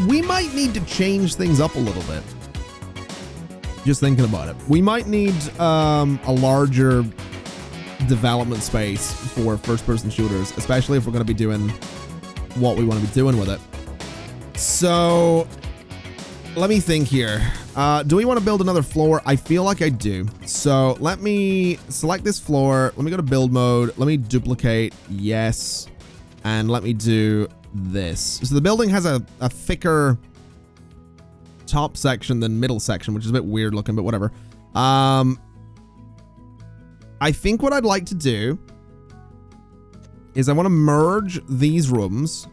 we might need to change things up a little bit. Just thinking about it. We might need a larger development space for first-person shooters, especially if we're going to be doing what we want to be doing with it. So, let me think here. Do we want to build another floor? I feel like I do. So, let me select this floor. Let me go to build mode. Let me duplicate. Yes. And let me do this. So, the building has a thicker top section than middle section, which is a bit weird looking, but whatever. I think what I'd like to do is I want to merge these rooms.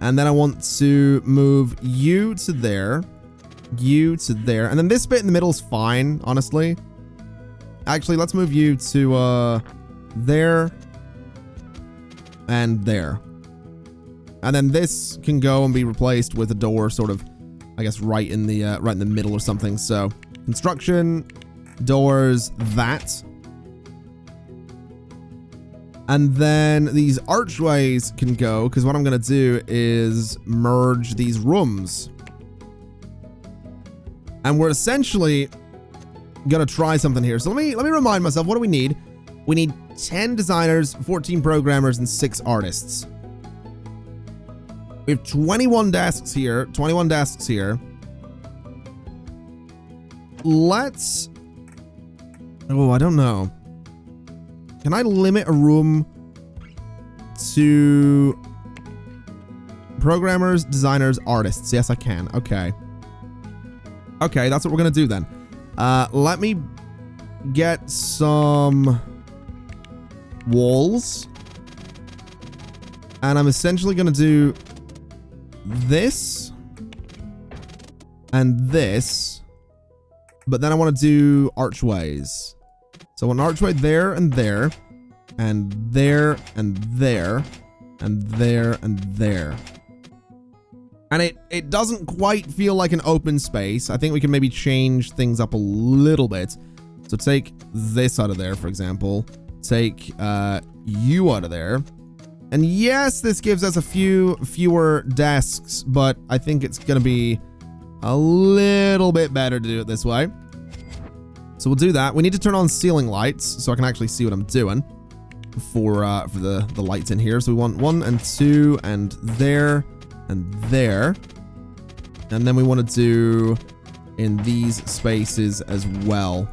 And then I want to move you to there, you to there. And then this bit in the middle is fine, honestly. Actually, let's move you to there and there. And then this can go and be replaced with a door sort of, I guess, right in the middle or something. So construction, doors, that. And then these archways can go, because what I'm going to do is merge these rooms. And we're essentially going to try something here. So let me remind myself, what do we need? We need 10 designers, 14 programmers, and 6 artists. We have 21 desks here. 21 desks here. Let's... Oh, I don't know. Can I limit a room to programmers, designers, artists? Yes, I can. Okay. Okay, that's what we're going to do then. Let me get some walls. And I'm essentially going to do this and this. But then I want to do archways. So an archway there and there, and there and there, and there and there. And it doesn't quite feel like an open space. I think we can maybe change things up a little bit. So take this out of there, for example. Take you out of there. And yes, this gives us a fewer desks, but I think it's going to be a little bit better to do it this way. So we'll do that. We need to turn on ceiling lights so I can actually see what I'm doing for the lights in here. So we want 1 and 2 and there and there. And then we want to do in these spaces as well.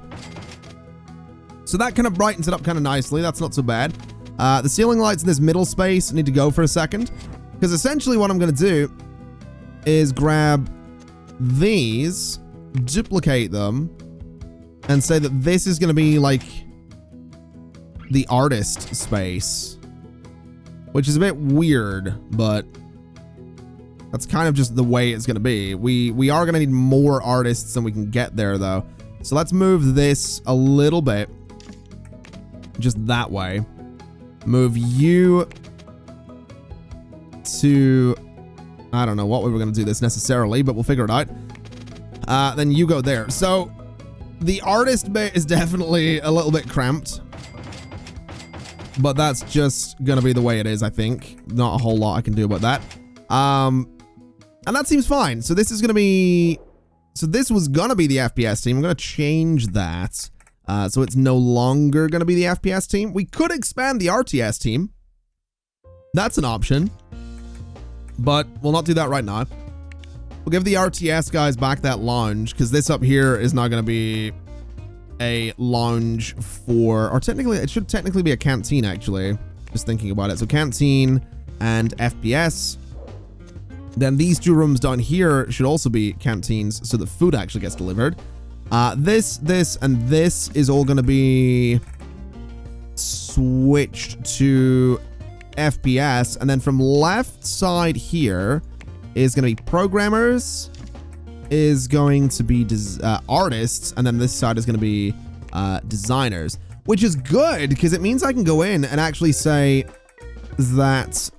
So that kind of brightens it up kind of nicely. That's not so bad. The ceiling lights in this middle space need to go for a second, because essentially what I'm going to do is grab these, duplicate them, and say that this is going to be like the artist space, which is a bit weird, but that's kind of just the way it's going to be. We are going to need more artists than we can get there, though. So let's move this a little bit, just that way. Move you to, I don't know what we were going to do this necessarily, but we'll figure it out. Then you go there. So the artist bit is definitely a little bit cramped, but that's just going to be the way it is, I think. Not a whole lot I can do about that. And that seems fine. So this is going to be, so this was going to be the FPS team. I'm going to change that. So it's no longer going to be the FPS team. We could expand the RTS team. That's an option, but we'll not do that right now. We'll give the RTS guys back that lounge, because this up here is not going to be a lounge for, or technically, it should technically be a canteen, actually. Just thinking about it. So canteen and FPS. Then these 2 rooms down here should also be canteens, so the food actually gets delivered. This, and this is all going to be switched to FPS. And then from left side here is going to be programmers, is going to be artists, and then this side is going to be designers, which is good because it means I can go in and actually say that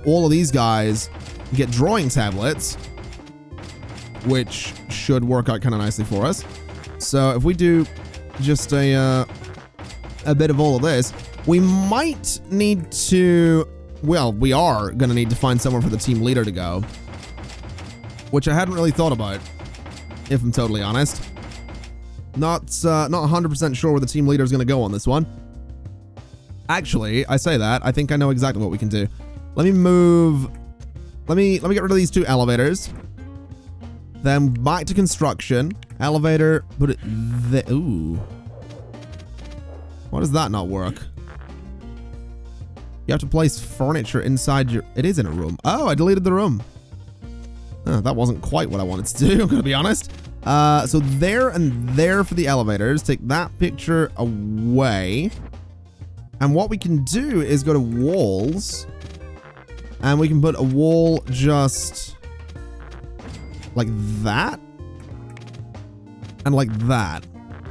all of these guys get drawing tablets, which should work out kind of nicely for us. So if we do just a bit of all of this, we might need to, well, we are going to need to find somewhere for the team leader to go. which I hadn't really thought about, if I'm totally honest. Not 100% sure where the team leader is going to go on this one. Actually, I say that. I think I know exactly what we can do. Let me move... Let me get rid of these 2 elevators. Then back to construction. Elevator, put it there. Ooh. Why does that not work? You have to place furniture inside your... It is in a room. Oh, I deleted the room. Oh, that wasn't quite what I wanted to do, I'm going to be honest. So there and there for the elevators. Take that picture away. And what we can do is go to walls. And we can put a wall just like that. And like that.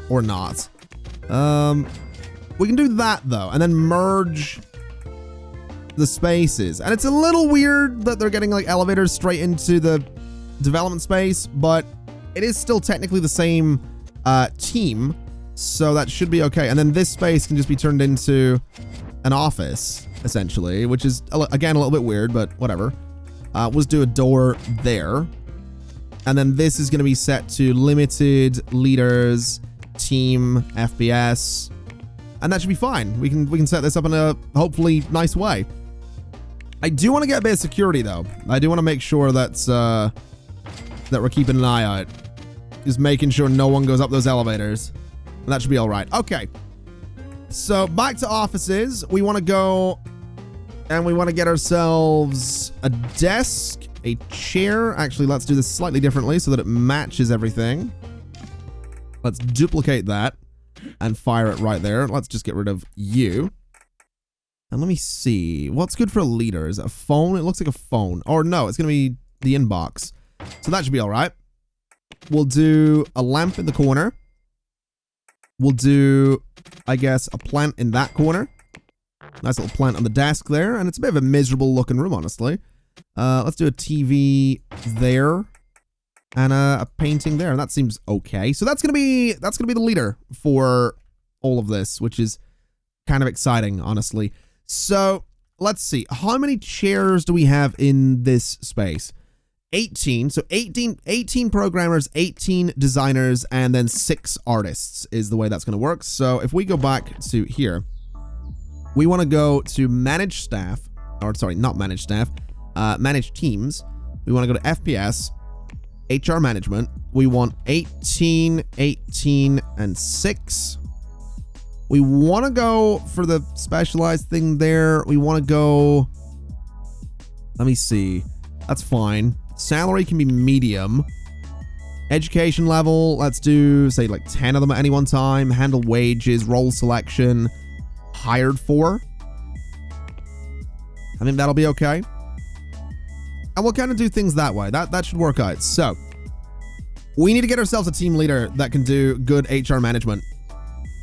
Or not. We can do that though. And then merge the spaces. And it's a little weird that they're getting like elevators straight into the development space, but it is still technically the same team, so that should be okay. And then this space can just be turned into an office, essentially, which is, again, a little bit weird, but whatever. Let's do a door there. And then this is going to be set to limited, leaders, team, FPS, and that should be fine. We can set this up in a hopefully nice way. I do want to get a bit of security, though. I do want to make sure that's, that we're keeping an eye out. Just making sure no one goes up those elevators. And that should be all right. Okay. So back to offices. We want to go and we want to get ourselves a desk, a chair. Actually, let's do this slightly differently so that it matches everything. Let's duplicate that and fire it right there. Let's just get rid of you. And let me see. What's good for a leader? Is it a phone? It looks like a phone. Or no, it's going to be the inbox. So that should be all right. We'll do a lamp in the corner. We'll do, I guess, a plant in that corner. Nice little plant on the desk there. And it's a bit of a miserable looking room, honestly. Let's do a TV there. And a painting there. And that seems okay. So that's gonna be the leader for all of this, which is kind of exciting, honestly. So let's see. How many chairs do we have in this space? 18. So 18 programmers, 18 designers, and then 6 artists is the way that's going to work. So if we go back to here, we want to go to manage staff, or sorry, not manage staff, manage teams. We want to go to FPS, HR management. We want 18, 18, and 6. We want to go for the specialized thing there. We want to go, let me see. That's fine. Salary can be medium. Education level, let's do, say, like 10 of them at any one time. Handle wages, role selection, hired for. I think that'll be okay. And we'll kind of do things that way. That should work out. So, we need to get ourselves a team leader that can do good HR management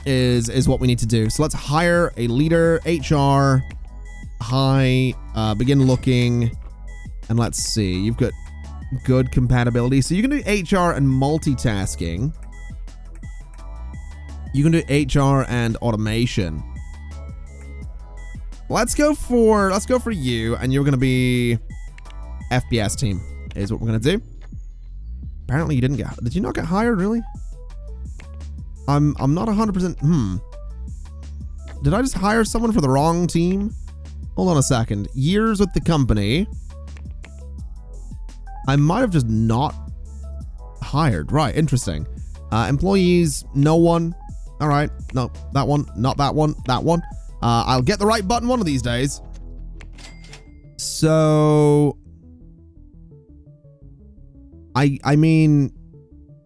is what we need to do. So let's hire a leader, HR, begin looking. And let's see, you've got good compatibility. So you can do HR and multitasking. You can do HR and automation. Let's go for you, and you're gonna be FPS team, is what we're gonna do. Apparently you did you not get hired, really? I'm not 100%, Did I just hire someone for the wrong team? Hold on a second. Years with the company. I might have just not hired. Right, interesting. Employees, no one. All right, no, that one, not that one, that one. I'll get the right button one of these days. So, I mean,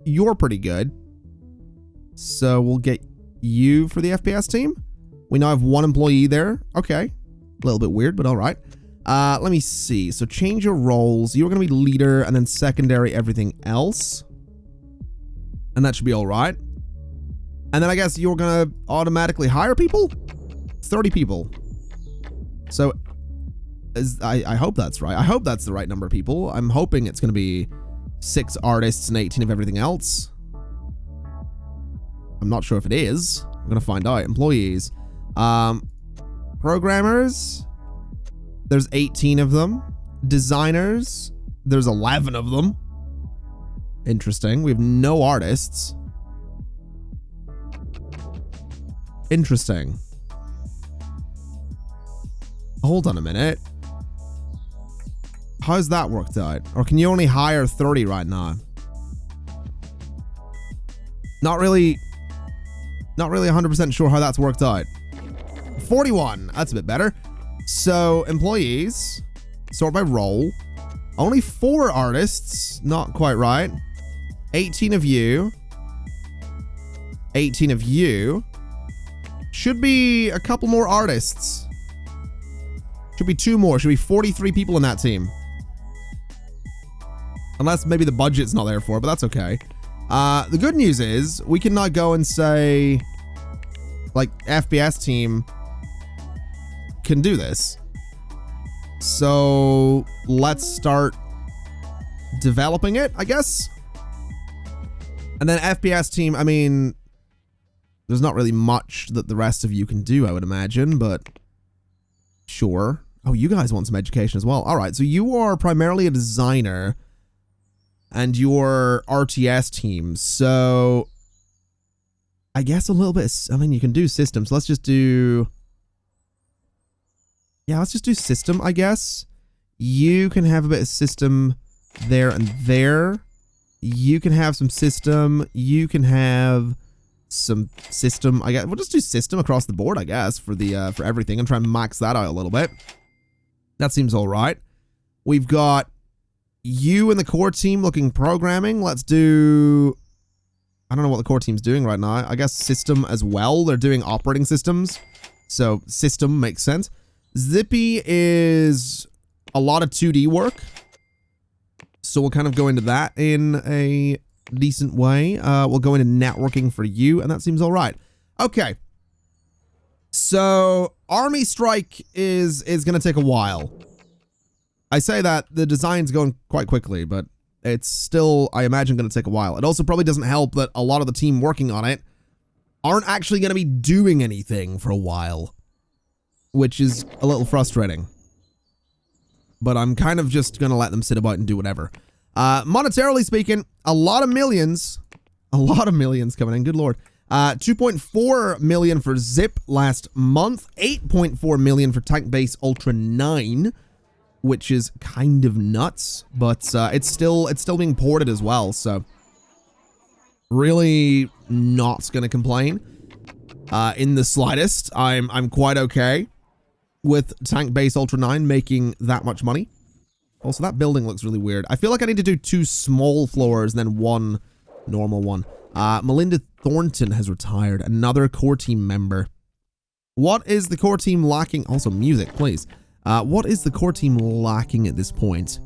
you're pretty good. So we'll get you for the FPS team. We now have 1 employee there. Okay, a little bit weird, but all right. Let me see. So change your roles. You're going to be leader and then secondary everything else. And that should be all right. And then I guess you're going to automatically hire people? 30 people. So I hope that's right. I hope that's the right number of people. I'm hoping it's going to be 6 artists and 18 of everything else. I'm not sure if it is. I'm going to find out. Employees. Programmers. There's 18 of them. Designers. There's 11 of them. Interesting. We have no artists. Interesting. Hold on a minute. How's that worked out? Or can you only hire 30 right now? Not really 100% sure how that's worked out. 41. That's a bit better. So, employees, sort by role. Only 4 artists. Not quite right. 18 of you. 18 of you. Should be a couple more artists. Should be 2 more. Should be 43 people in that team. Unless maybe the budget's not there for it, but that's okay. The good news is we can now go and say, like, FPS team can do this. So let's start developing it, I guess. And then FPS team, I mean, there's not really much that the rest of you can do, I would imagine, but sure. Oh, you guys want some education as well. All right, so you are primarily a designer and your RTS team. So I guess a little bit, I mean, you can do systems. Let's just do, yeah, let's just do system, I guess. You can have a bit of system there and there. You can have some system. You can have some system. I guess we'll just do system across the board, I guess, for the for everything and try and max that out a little bit. That seems all right. We've got you and the core team looking programming. Let's do, I don't know what the core team's doing right now. I guess system as well. They're doing operating systems. So system makes sense. Zippy is a lot of 2D work. So we'll kind of go into that in a decent way. We'll go into networking for you, and that seems all right. Okay. So Army Strike is going to take a while. I say that the design's going quite quickly, but it's still, I imagine, going to take a while. It also probably doesn't help that a lot of the team working on it aren't actually going to be doing anything for a while, which is a little frustrating. But I'm kind of just going to let them sit about and do whatever. Monetarily speaking, a lot of millions coming in, good lord. 2.4 million for Zip last month, 8.4 million for Tank Base Ultra 9, which is kind of nuts, but it's still being ported as well, so really not going to complain in the slightest. I'm quite okay with Tank Base Ultra 9 making that much money. Also, that building looks really weird. I feel like I need to do 2 small floors and then 1 normal one. Melinda Thornton has retired. Another core team member. What is the core team lacking? Also, music, please. What is the core team lacking at this point?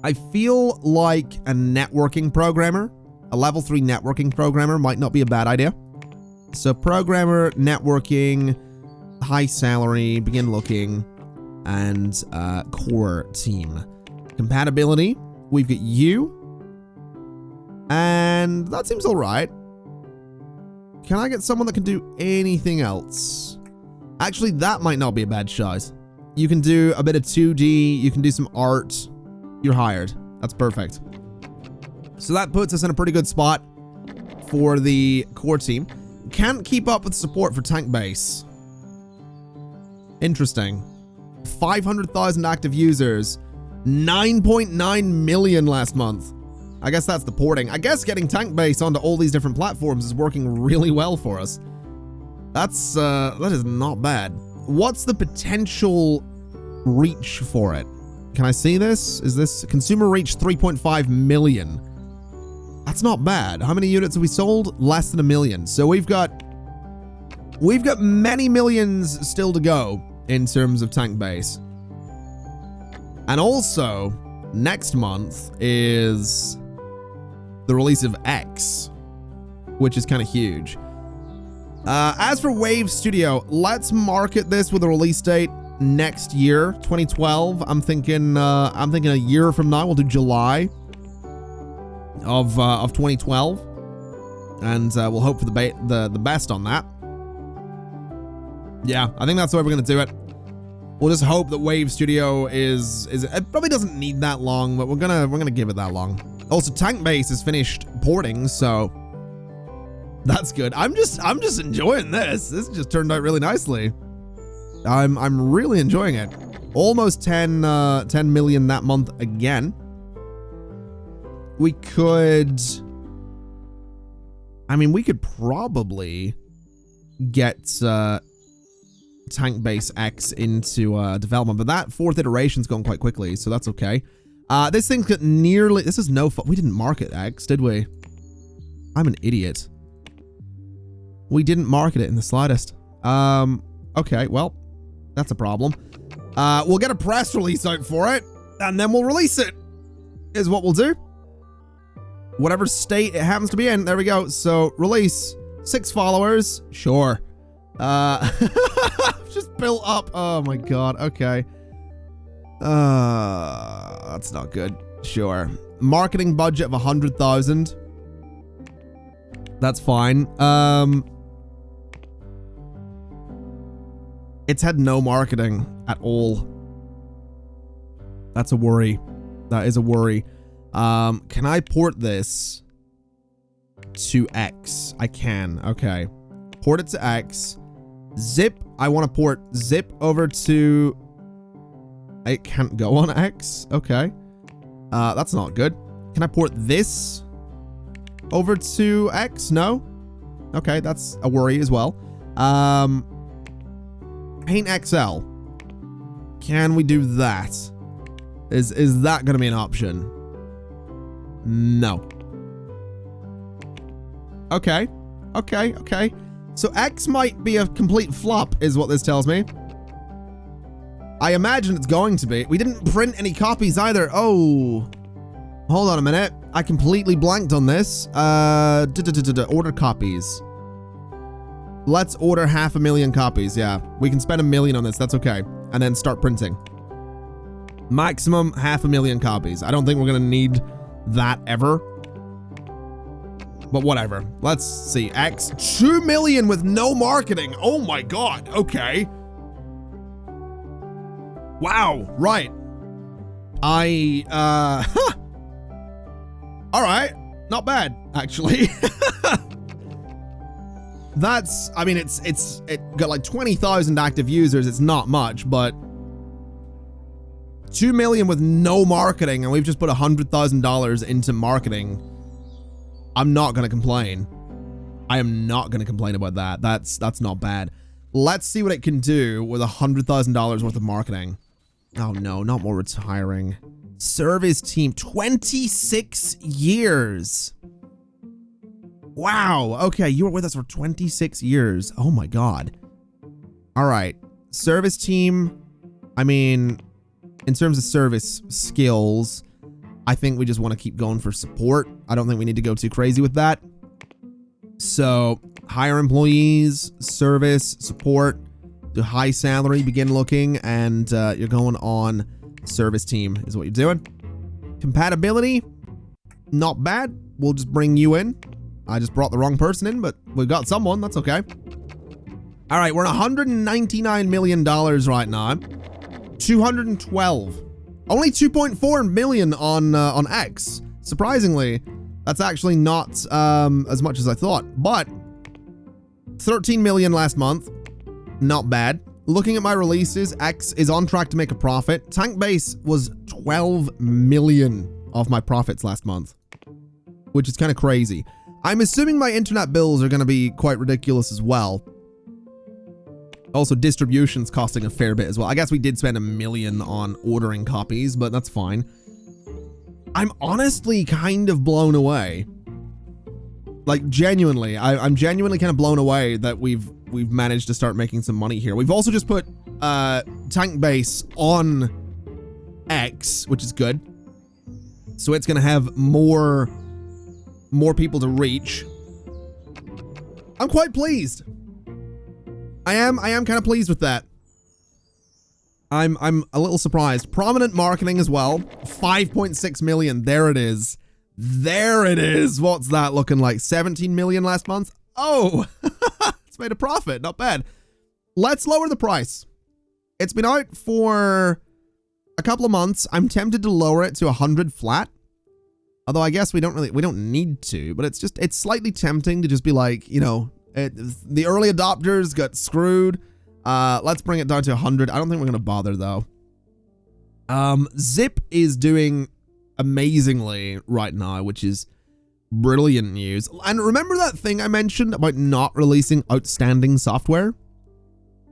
I feel like a networking programmer, a level 3 networking programmer might not be a bad idea. So programmer, networking, high salary, begin looking, and core team. Compatibility, we've got you. And that seems all right. Can I get someone that can do anything else? Actually, that might not be a bad shot. You can do a bit of 2D. You can do some art. You're hired. That's perfect. So that puts us in a pretty good spot for the core team. Can't keep up with support for Tank Base. Interesting. 500,000 active users. 9.9 million last month. I guess that's the porting. I guess getting Tank Base onto all these different platforms is working really well for us. That is not bad. What's the potential reach for it? Can I see this? Is this consumer reach 3.5 million? That's not bad. How many units have we sold? Less than 1 million. So we've got many millions still to go in terms of Tank Base. And also, next month is the release of X, which is kind of huge. As for Wave Studio, let's market this with a release date next year, 2012. I'm thinking a year from now. We'll do July of 2012, and we'll hope for the best on that. Yeah, I think that's the way we're gonna do it. We'll just hope that Wave Studio is it probably doesn't need that long, but we're gonna give it that long. Also, Tank Base is finished porting, so that's good. I'm just enjoying this. This just turned out really nicely. I'm really enjoying it. Almost 10 million that month again. We could, I mean, we could probably get Tank Base X into development, but that 4th iteration's going quite quickly, so that's okay. This thing's got nearly, this is no fun. We didn't market X, did we? I'm an idiot. We didn't market it in the slightest. Okay, well, that's a problem. We'll get a press release out for it, and then we'll release it, is what we'll do. Whatever state it happens to be in, there we go. So, release, 6 followers, sure. Just built up, oh my god, okay. That's not good, sure. Marketing budget of 100,000. That's fine. It's had no marketing at all. That's a worry. That is a worry. Can I port this to X? I can. Okay. Port it to X. Zip. I want to port Zip over to... It can't go on X. Okay. That's not good. Can I port this over to X? No? Okay, that's a worry as well. Paint XL. Can we do that? Is that going to be an option? No. Okay. Okay, okay. So X might be a complete flop, is what this tells me. I imagine it's going to be. We didn't print any copies either. Oh. Hold on a minute. I completely blanked on this. Order copies. Let's order 500,000 copies. Yeah, we can spend $1 million on this. That's okay. And then start printing. Maximum 500,000 copies. I don't think we're going to need that ever. But whatever. Let's see. X. 2 million with no marketing. Oh my god. Okay. Wow. Right. All right. Not bad, actually. That's, I mean, it got like 20,000 active users. It's not much, but 2 million with no marketing, and we've just put $100,000 into marketing. I'm not going to complain. I am not going to complain about that. That's not bad. Let's see what it can do with $100,000 worth of marketing. Oh no, not more retiring. Service team, 26 years. Wow. Okay, you were with us for 26 years. Oh my god. All right. Service team. I mean, in terms of service skills, I think we just want to keep going for support. I don't think we need to go too crazy with that. So, hire employees, service, support, do high salary, begin looking, and you're going on service team is what you're doing. Compatibility, not bad. We'll just bring you in. I just brought the wrong person in, but we've got someone. That's okay. All right, we're at $199 million right now. 212. Only 2.4 million on X. Surprisingly, that's actually not as much as I thought. But 13 million last month. Not bad. Looking at my releases, X is on track to make a profit. Tank Base was 12 million of my profits last month, which is kind of crazy. I'm assuming my internet bills are going to be quite ridiculous as well. Also, distribution's costing a fair bit as well. I guess we did spend $1 million on ordering copies, but that's fine. I'm honestly kind of blown away. Like, genuinely, I'm genuinely kind of blown away that we've managed to start making some money here. We've also just put Tank Base on X, which is good. So it's going to have more people to reach. I'm quite pleased. I am kind of pleased with that. I'm a little surprised. Prominent marketing as well. 5.6 million. There it is. There it is. What's that looking like? 17 million last month? Oh, it's made a profit. Not bad. Let's lower the price. It's been out for a couple of months. I'm tempted to lower it to 100 flat. Although I guess we don't need to, but it's slightly tempting to just be like, you know, the early adopters got screwed. Let's bring it down to 100. I don't think we're going to bother though. Zip is doing amazingly right now, which is brilliant news. And remember that thing I mentioned about not releasing outstanding software?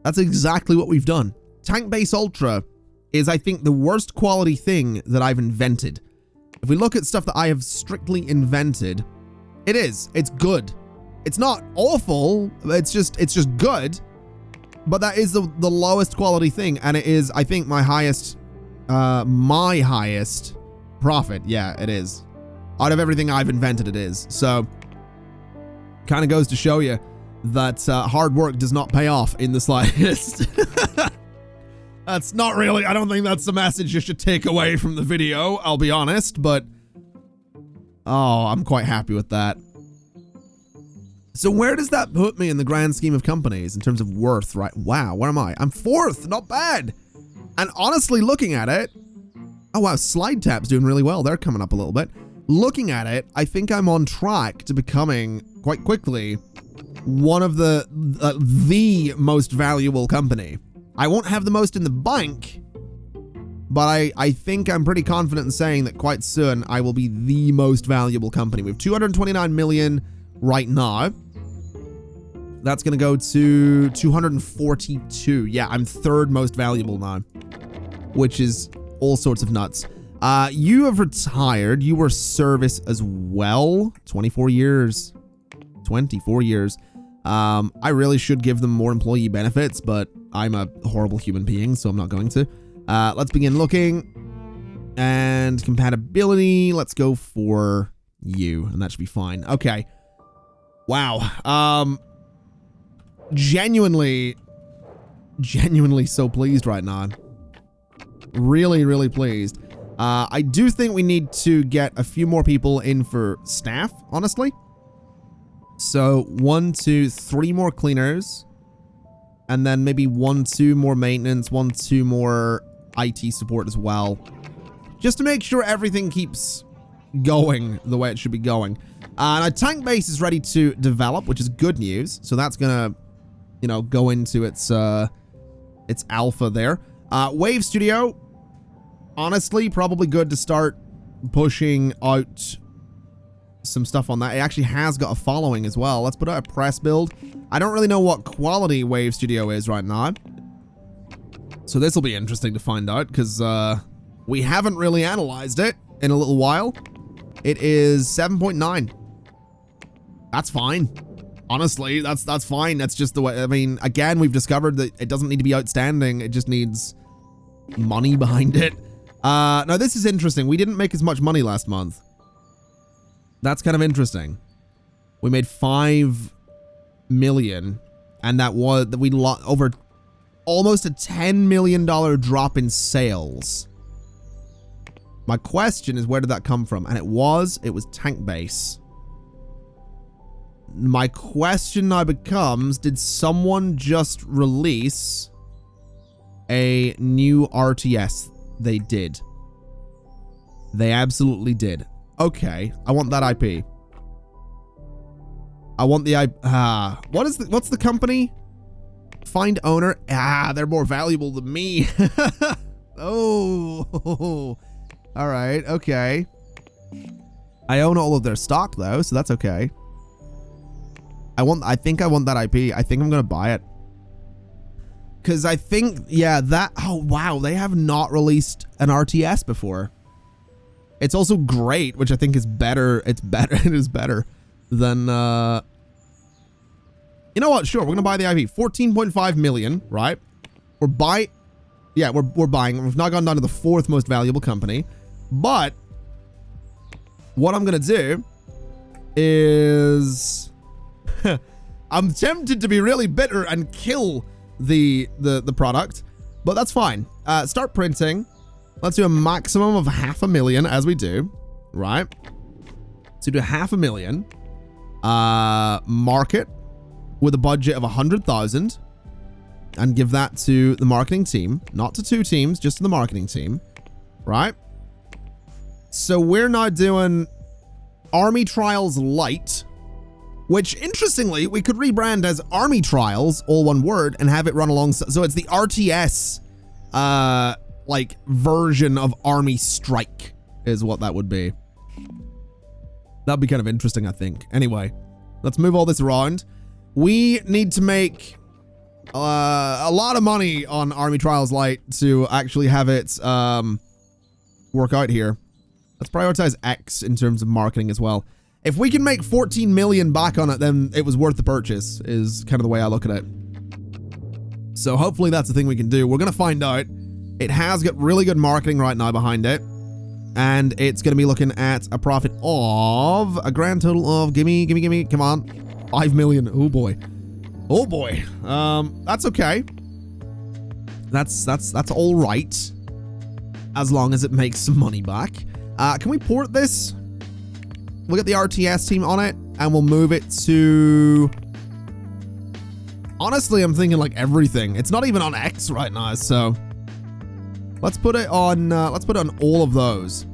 That's exactly what we've done. Tank Base Ultra is, I think, the worst quality thing that I've invented. If we look at stuff that I have strictly invented, it's good. It's not awful, it's just good. But that is the lowest quality thing, and it is, I think, my highest profit. Yeah, it is. Out of everything I've invented, it is. So, kind of goes to show you that hard work does not pay off in the slightest. That's not really, I don't think that's the message you should take away from the video, I'll be honest, but oh, I'm quite happy with that. So where does that put me in the grand scheme of companies in terms of worth, right? Wow, where am I? I'm 4th, not bad. And honestly, looking at it, oh wow, Slide Tap's doing really well. They're coming up a little bit. Looking at it, I think I'm on track to becoming, quite quickly, one of the most valuable company. I won't have the most in the bank, but I think I'm pretty confident in saying that quite soon I will be the most valuable company. We have 229 million right now. That's going to go to 242. Yeah, I'm 3rd most valuable now, which is all sorts of nuts. You have retired. You were service as well. 24 years. 24 years. I really should give them more employee benefits, but I'm a horrible human being, so I'm not going to. Let's begin looking. And compatibility, let's go for you, and that should be fine. Okay. Wow. Genuinely so pleased right now. Really, really pleased. I do think we need to get a few more people in for staff, honestly. So 1, 2, 3 more cleaners. And then maybe 1, 2 more maintenance, 1, 2 more IT support as well. Just to make sure everything keeps going the way it should be going. Now Tank Base is ready to develop, which is good news. So that's gonna, you know, go into its alpha there. Wave Studio, honestly, probably good to start pushing out some stuff on that. It actually has got a following as well. Let's put out a press build. I don't really know what quality Wave Studio is right now, so this will be interesting to find out, because we haven't really analyzed it in a little while. It is 7.9. That's fine. Honestly, that's fine. That's just the way. I mean, again, we've discovered that it doesn't need to be outstanding. It just needs money behind it. Now this is interesting. We didn't make as much money last month. That's kind of interesting. We made 5 million, and that was we lost over almost a $10 million drop in sales. My question is, where did that come from? And it was Tank Base. My question now becomes, did someone just release a new RTS? They did. They absolutely did. Okay, I want that IP. I want the IP. What's the company? Find owner. They're more valuable than me. Oh, all right, okay. I own all of their stock though, so that's okay. I think I want that IP. I think I'm gonna buy it. Cause I think, yeah, oh wow, they have not released an RTS before. It's also great, which I think is better. It is better than, you know what? Sure, we're gonna buy the IP. 14.5 million, right? We're buying. We've now gone down to the 4th most valuable company. But what I'm gonna do is I'm tempted to be really bitter and kill the product, but that's fine. Start printing. Let's do a maximum of 500,000 as we do, right? So do 500,000. Market with a budget of 100,000 and give that to the marketing team, not to 2 teams, just to the marketing team, right? So we're now doing Army Trials Lite, which interestingly, we could rebrand as Army Trials, all one word, and have it run alongside. So it's the RTS, like version of Army Strike is what that would be. That'd be kind of interesting, I think. Anyway, let's move all this around. We need to make a lot of money on Army Trials Lite to actually have it work out here. Let's prioritize X in terms of marketing as well. If we can make 14 million back on it, then it was worth the purchase, is kind of the way I look at it. So hopefully that's the thing we can do. We're going to find out. It has got really good marketing right now behind it. And it's going to be looking at a profit of a grand total of, gimme, come on, 5 million. Oh boy. Oh boy. That's okay. That's all right. As long as it makes some money back. Can we port this? We'll get the RTS team on it and we'll move it to... Honestly, I'm thinking like everything. It's not even on X right now, so let's put it on all of those.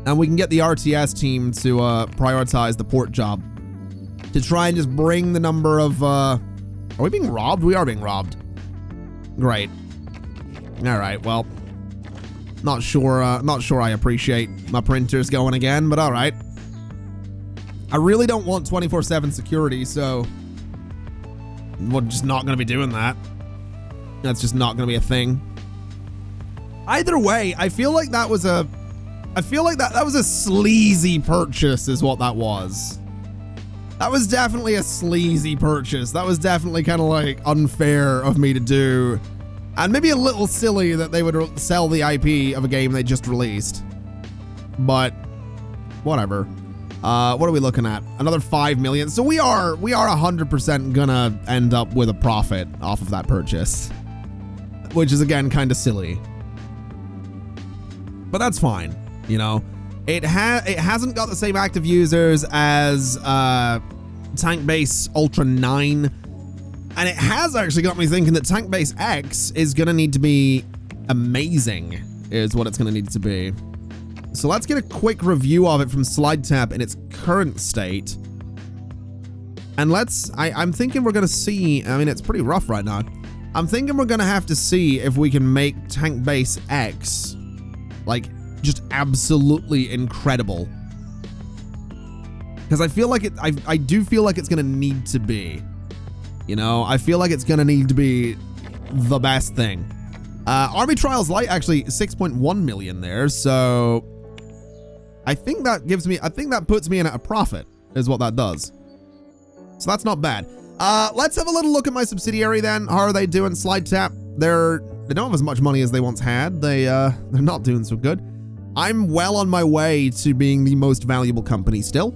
And we can get the RTS team to prioritize the port job to try and just bring the number of are we being robbed? We are being robbed. Great. All right, well, not sure I appreciate my printers going again, but all right. I really don't want 24/7 security, so we're just not going to be doing that. That's just not going to be a thing. Either way, I feel like that was a sleazy purchase is what that was. That was definitely a sleazy purchase. That was definitely kind of like unfair of me to do. And maybe a little silly that they would sell the IP of a game they just released. But whatever. What are we looking at? Another 5 million. So we are 100% gonna end up with a profit off of that purchase, which is again kind of silly. But that's fine. You know, it hasn't got the same active users as Tank Base Ultra 9. And it has actually got me thinking that Tank Base X is going to need to be amazing, is what it's going to need to be. So let's get a quick review of it from SlideTap in its current state. And I'm thinking we're going to see, I mean, it's pretty rough right now. I'm thinking we're going to have to see if we can make Tank Base X, like, just absolutely incredible. Because I feel like I do feel like it's going to need to be. You know, I feel like it's going to need to be the best thing. Army Trials Lite actually 6.1 million there. So I think that puts me in at a profit is what that does. So that's not bad. Let's have a little look at my subsidiary then. How are they doing? SlideTap. They don't have as much money as they once had. They're not doing so good. I'm well on my way to being the most valuable company still.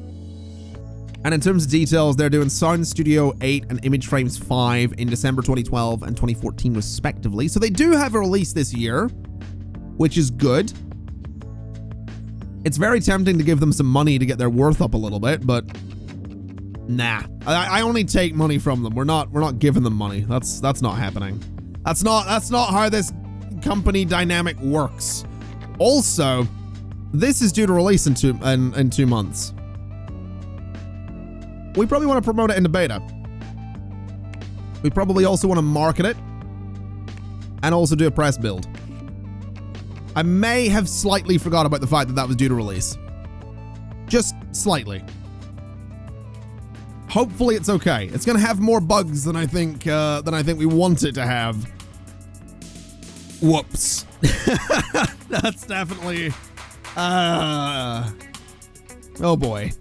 And in terms of details, they're doing Sound Studio 8 and Image Frames 5 in December 2012 and 2014 respectively. So they do have a release this year, which is good. It's very tempting to give them some money to get their worth up a little bit, but nah. I only take money from them. We're not giving them money. That's not happening. That's not how this company dynamic works. Also, this is due to release in 2 months. We probably want to promote it into beta. We probably also want to market it and also do a press build. I may have slightly forgot about the fact that that was due to release. Just slightly. Hopefully it's okay. It's going to have more bugs than I think we want it to have. Whoops. That's definitely oh boy.